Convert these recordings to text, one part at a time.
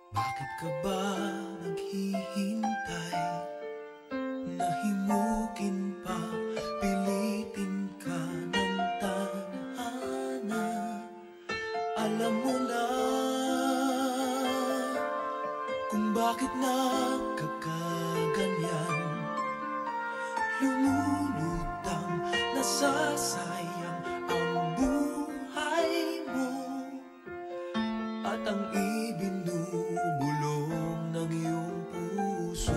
Bakit ka ba naghihintay? Nahimukin pa, pilitin ka ng tadhana. Alam mo na kung bakit nagkakaganyan. Lumulutang, nasasayang ang buhay mo at ang ibinubulong ng iyong puso.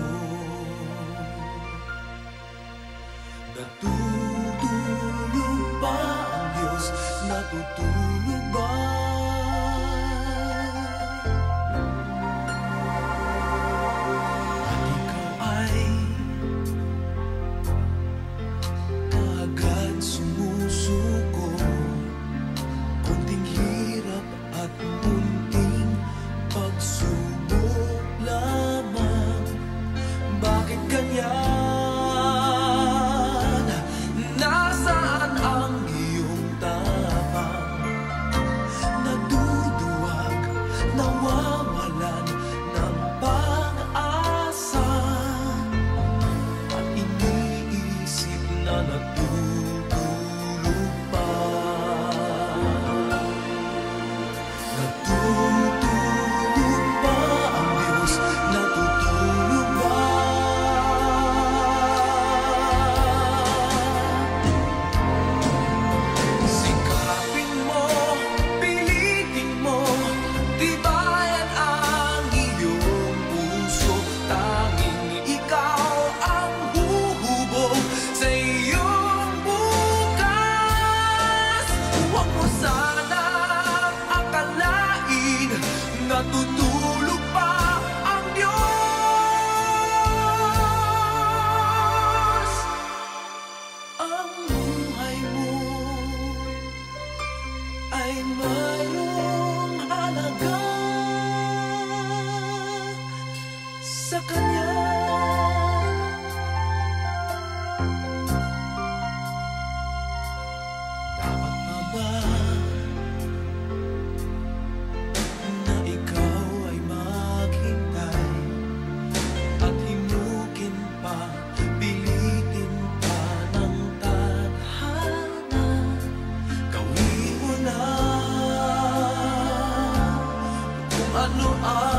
Natutulog ba ang Diyos? Natutulog ba? At ikaw ay kaagad sumusuko. Konting hirap at munting pagsubok lamang. Bakit ganyan? Nasaan ang iyong tapang? Naduduwag, nawawalan ng pag-asa, at iniisip na natutulog pa. Natutulog ba ang Diyos? Natutulog ba? Sikapin mo, pilitin mo, tibayan ang iyong puso. Tanging ikaw ang huhubog sa iyong bukas. Huwag mo sanang akalain natutulog pa ang Diyos. Ang buhay mo ay mayroong halaga sa Kanya. Dapat pa ba na ikaw ay maghintay at himukin pa, pilitin pa ng tadhana? Gawin mo na kung ano ang